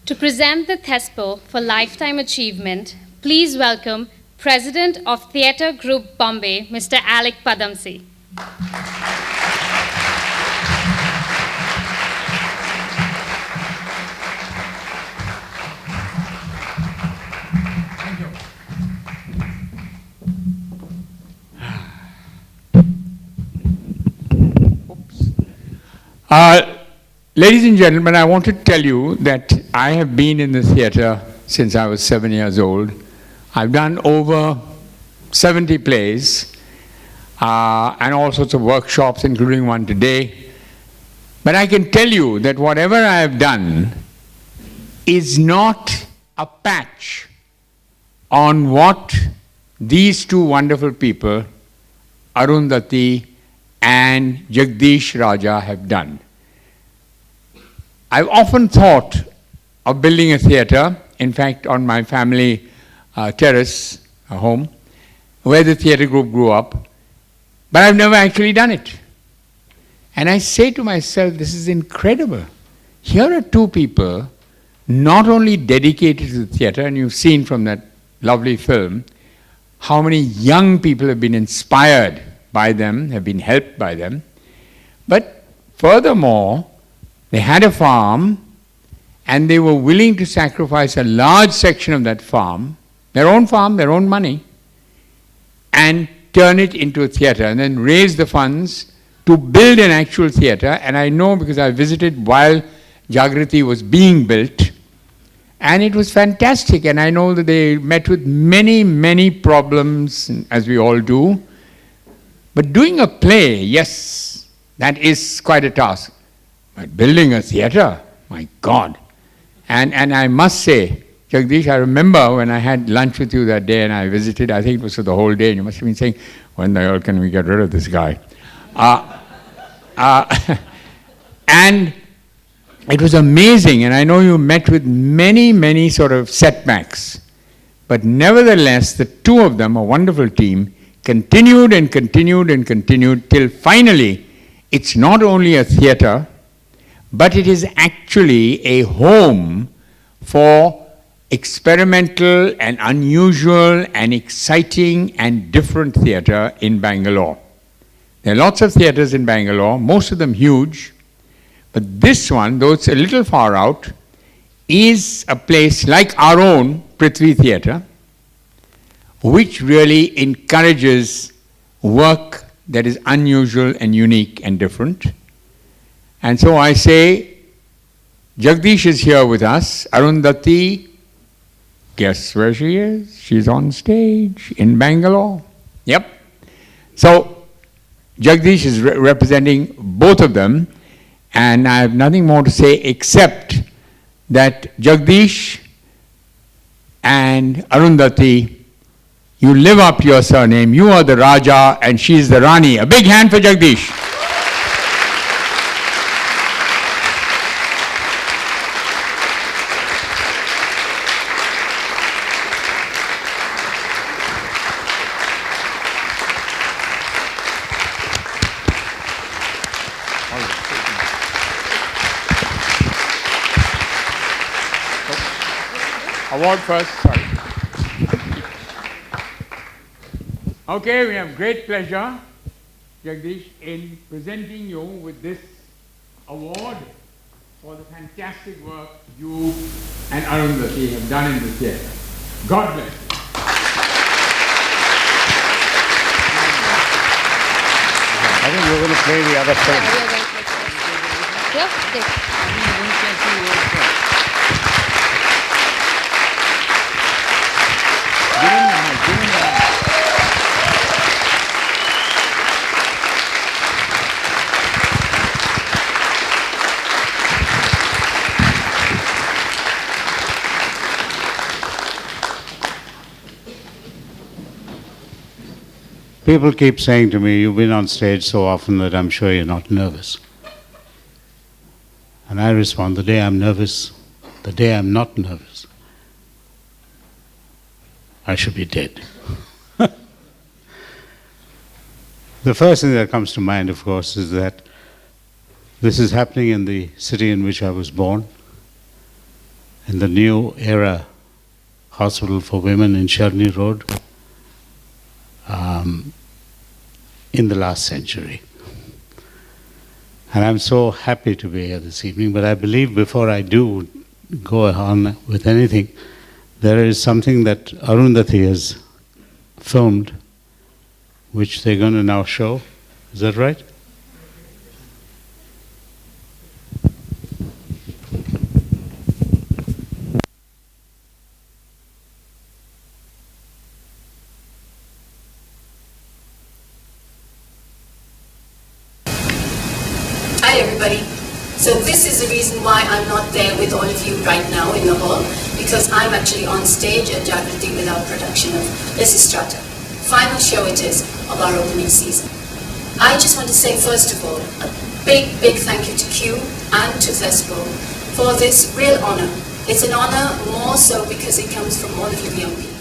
To present the Thespo for Lifetime Achievement, please welcome President of Theatre Group Bombay, Mr. Alyque Padamsee. Ladies and gentlemen, I want to tell you that I have been in the theatre since I was 7 years old. I've done over 70 plays and all sorts of workshops, including one today. But I can tell you that whatever I have done is not a patch on what these two wonderful people, Arundhati and Jagdish Raja, have done. I've often thought of building a theatre, in fact on my family terrace, home, where the theatre group grew up, but I've never actually done it. And I say to myself, this is incredible. Here are two people not only dedicated to the theatre, and you've seen from that lovely film how many young people have been inspired by them, have been helped by them, but furthermore, they had a farm and they were willing to sacrifice a large section of that farm, their own money, and turn it into a theatre and then raise the funds to build an actual theatre. And I know because I visited while Jagrati was being built, and it was fantastic. And I know that they met with many, many problems, as we all do. But doing a play, yes, that is quite a task. But building a theatre, my God. And I must say, Jagdish, I remember when I had lunch with you that day and I visited, I think it was for the whole day, and you must have been saying, when the hell can we get rid of this guy? And it was amazing, and I know you met with many, many sort of setbacks. But nevertheless, the two of them, a wonderful team, continued and continued and continued till finally it's not only a theatre, but it is actually a home for experimental and unusual and exciting and different theatre in Bangalore. There are lots of theatres in Bangalore, most of them huge, but this one, though it's a little far out, is a place like our own Prithvi Theatre, which really encourages work that is unusual and unique and different. And so I say, Jagdish is here with us. Arundhati, guess where she is? She's on stage in Bangalore. Yep. So Jagdish is representing both of them, and I have nothing more to say except that Jagdish and Arundhati, you live up to your surname. You are the Raja and she is the Rani. A big hand for Jagdish. Award first, sorry. Okay, we have great pleasure, Jagdish, in presenting you with this award for the fantastic work you and Arundhati have done in the theatre. God bless you. I think we're going to play the other film. Yeah, we are going to play. Yes, yes. People keep saying to me, you've been on stage so often that I'm sure you're not nervous. And I respond, the day I'm nervous, the day I'm not nervous, I should be dead. The first thing that comes to mind, of course, is that this is happening in the city in which I was born. in the new era hospital for women in Sharni Road in the last century. And I'm so happy to be here this evening, but I believe before I do go on with anything, there is something that Arundhati has filmed, which they're going to now show. Is that right? Hi everybody. So this is the reason why I'm not there with all of you right now in the hall, because I'm actually on stage at Jagdish with our production of Lysistrata. Final show it is of our opening season. I just want to say first of all, a big thank you to Q and to Thespo for this real honor. It's an honor more so because it comes from all of you young people.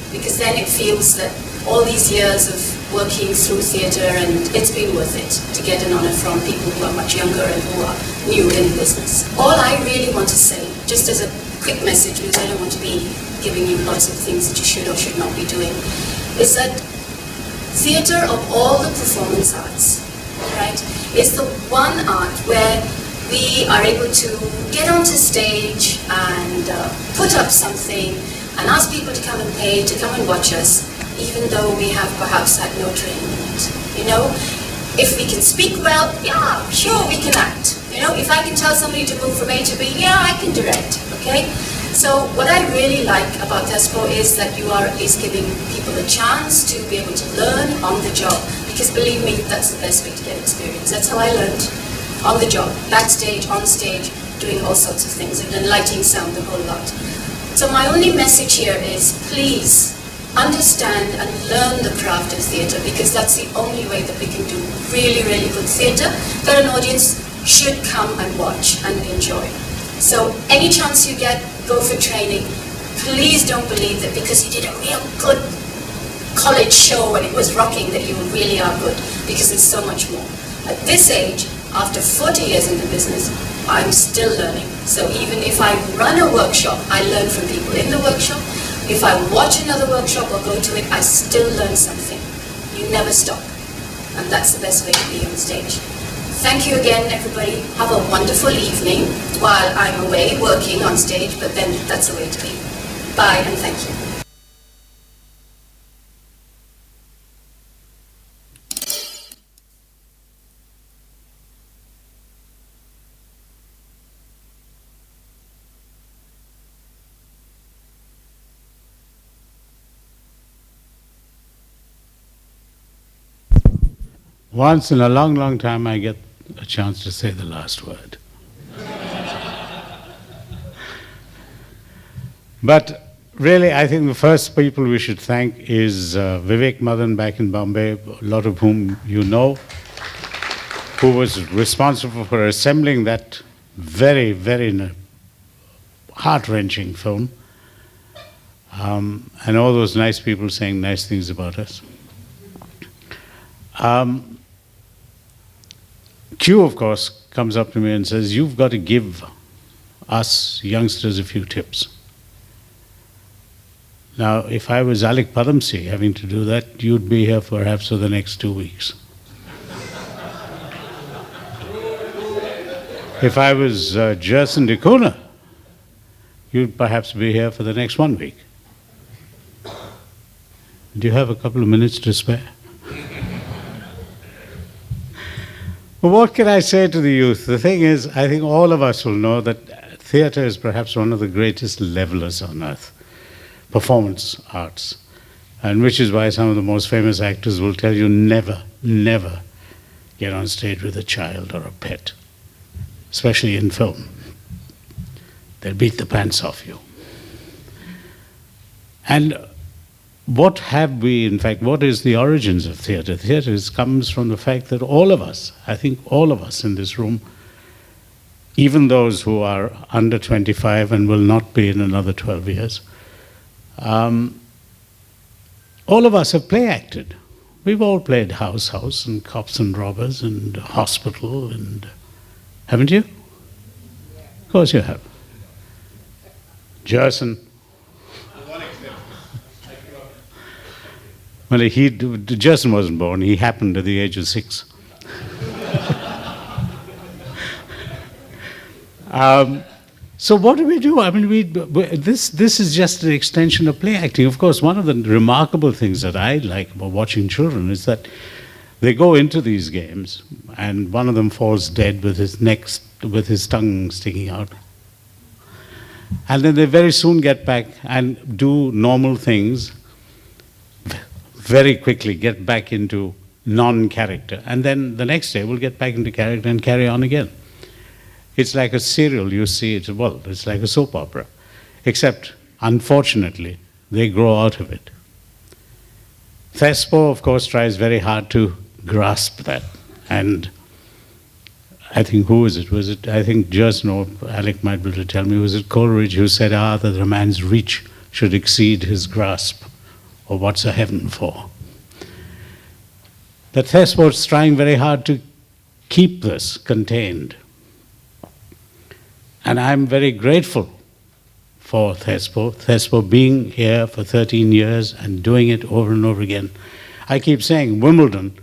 Because then it feels that all these years of working through theatre, and it's been worth it to get an honor from people who are much younger and who are new in the business. All I really want to say, just as a quick message, because I don't want to be giving you lots of things that you should or should not be doing, is that theatre of all the performance arts, right, is the one art where we are able to get onto stage and put up something and ask people to come and pay, to come and watch us, even though we have perhaps had no training in it. You know, if we can speak well, yeah, sure we can act. You know, if I can tell somebody to move from A to B, yeah, I can direct, okay? So what I really like about Thespo is that you are giving people a chance to be able to learn on the job, because believe me, that's the best way to get experience. That's how I learned, on the job, backstage, on stage, doing all sorts of things, and then lighting, sound, the whole lot. So my only message here is, please, understand and learn the craft of theatre, because that's the only way that we can do really good theatre that an audience should come and watch and enjoy. So any chance you get, go for training. Please don't believe that because you did a real good college show and it was rocking that you really are good, because there's so much more. At this age, after 40 years in the business, I'm still learning. So even if I run a workshop, I learn from people in the workshop. If I watch another workshop or go to it, I still learn something. You never stop. And that's the best way to be on stage. Thank you again, everybody. Have a wonderful evening while I'm away working on stage, but then that's the way to be. Bye and thank you. Once in a long time, I get a chance to say the last word. But really, I think the first people we should thank is Vivek Madan back in Bombay, a lot of whom you know, who was responsible for assembling that very heart-wrenching film, and all those nice people saying nice things about us. Q, of course, comes up to me and says, you've got to give us youngsters a few tips. Now, if I was Alyque Padamsee having to do that, you'd be here perhaps for the next 2 weeks. If I was Jerson Dikuna, you'd perhaps be here for the next 1 week. Do you have a couple of minutes to spare? Well, what can I say to the youth? The thing is, I think all of us will know that theatre is perhaps one of the greatest levelers on earth, performance arts, and which is why some of the most famous actors will tell you never get on stage with a child or a pet, especially in film. They'll beat the pants off you. And what have we, in fact, what is the origins of theatre? Theatre comes from the fact that all of us, I think all of us in this room, even those who are under 25 and will not be in another 12 years, all of us have play acted. We've all played House and Cops and Robbers and Hospital, and haven't you? Of course you have. Jerson. Well, Jerson wasn't born. He happened at the age of 6. So what do we do? I mean, this is just an extension of play acting. Of course, one of the remarkable things that I like about watching children is that they go into these games, and one of them falls dead with his tongue sticking out, and then they very soon get back and do normal things. Very quickly get back into non-character, and then the next day we'll get back into character and carry on again. It's like a serial, you see it, well, it's like a soap opera, except, unfortunately, they grow out of it. Thespo, of course, tries very hard to grasp that, and I think, who is it? Was it, I think Jerson or Alyque might be able to tell me, was it Coleridge who said, that a man's reach should exceed his grasp, or what's a heaven for? That Thespo is trying very hard to keep this contained. And I'm very grateful for Thespo being here for 13 years and doing it over and over again. I keep saying Wimbledon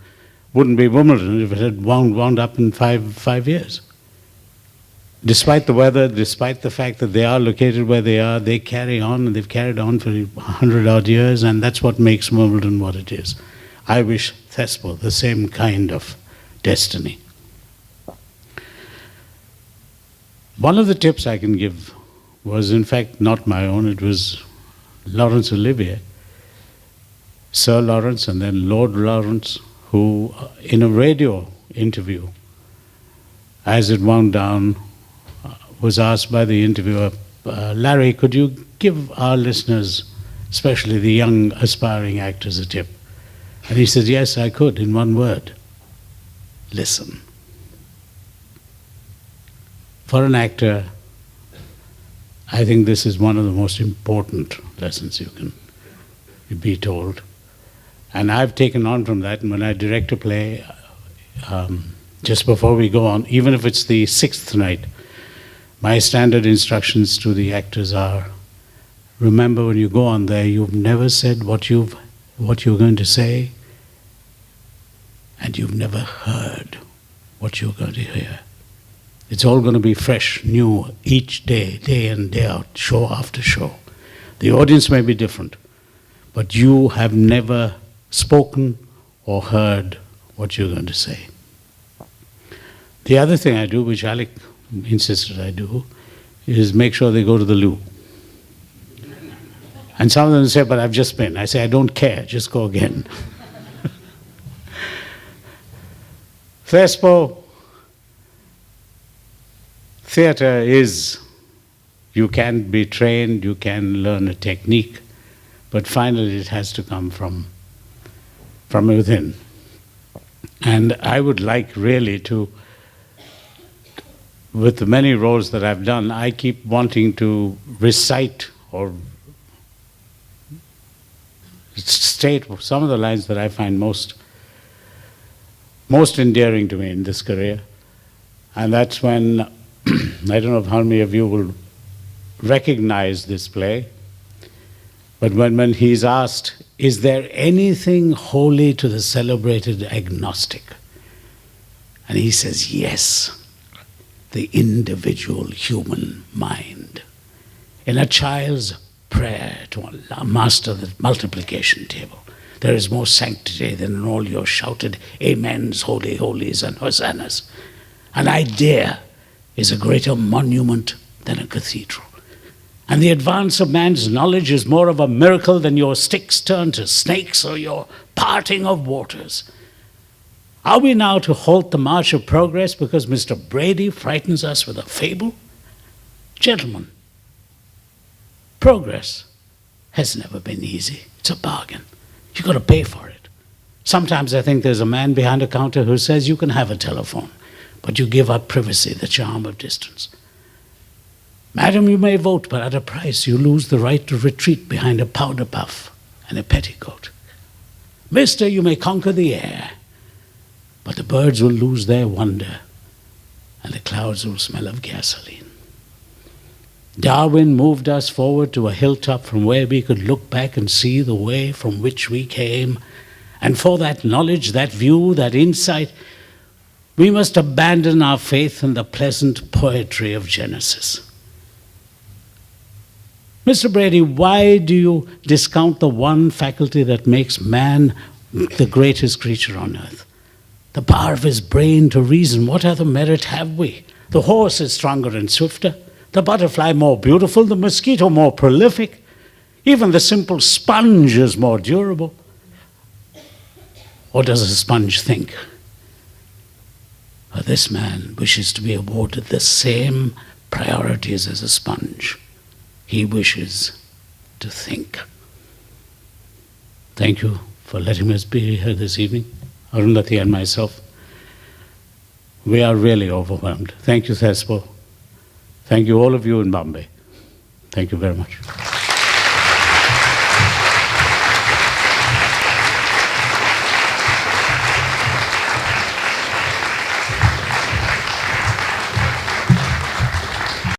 wouldn't be Wimbledon if it had wound up in five years. Despite the weather, despite the fact that they are located where they are, they carry on, and they've carried on for 100-odd years, and that's what makes Wimbledon what it is. I wish Thespo the same kind of destiny. One of the tips I can give was, in fact, not my own. It was Laurence Olivier, Sir Lawrence, and then Lord Lawrence, who, in a radio interview, as it wound down, was asked by the interviewer, Larry, could you give our listeners, especially the young aspiring actors, a tip? And he said, yes, I could, in one word: listen. For an actor, I think this is one of the most important lessons you can be told. And I've taken on from that, and when I direct a play, just before we go on, even if it's the 6th night, my standard instructions to the actors are, remember, when you go on there, you've never said what you're going to say, and you've never heard what you're going to hear. It's all going to be fresh, new, each day, day in, day out, show after show. The audience may be different, but you have never spoken or heard what you're going to say. The other thing I do, which Alyque insisted I do, is make sure they go to the loo. And some of them say, but I've just been. I say, I don't care, just go again. Thespo, theatre is, you can be trained, you can learn a technique, but finally it has to come from within. And I would like really to, with the many roles that I've done, I keep wanting to recite or state some of the lines that I find most endearing to me in this career. And that's when, I don't know how many of you will recognize this play, but when he's asked, is there anything holy to the celebrated agnostic? And he says, yes, the individual human mind. In a child's prayer to Allah, master the multiplication table, there is more sanctity than in all your shouted amens, holy holies, and hosannas. An idea is a greater monument than a cathedral. And the advance of man's knowledge is more of a miracle than your sticks turned to snakes or your parting of waters. Are we now to halt the march of progress because Mr. Brady frightens us with a fable? Gentlemen, progress has never been easy. It's a bargain. You've got to pay for it. Sometimes I think there's a man behind a counter who says you can have a telephone, but you give up privacy, the charm of distance. Madam, you may vote, but at a price you lose the right to retreat behind a powder puff and a petticoat. Mister, you may conquer the air, but the birds will lose their wonder and the clouds will smell of gasoline. Darwin moved us forward to a hilltop from where we could look back and see the way from which we came. And for that knowledge, that view, that insight, we must abandon our faith in the pleasant poetry of Genesis. Mr. Brady, why do you discount the one faculty that makes man the greatest creature on earth? The power of his brain to reason. What other merit have we? The horse is stronger and swifter, the butterfly more beautiful, the mosquito more prolific, even the simple sponge is more durable. What does a sponge think? But this man wishes to be awarded the same priorities as a sponge. He wishes to think. Thank you for letting us be here this evening, Arundhati and myself. We are really overwhelmed. Thank you, Thespo. Thank you, all of you in Bombay. Thank you very much.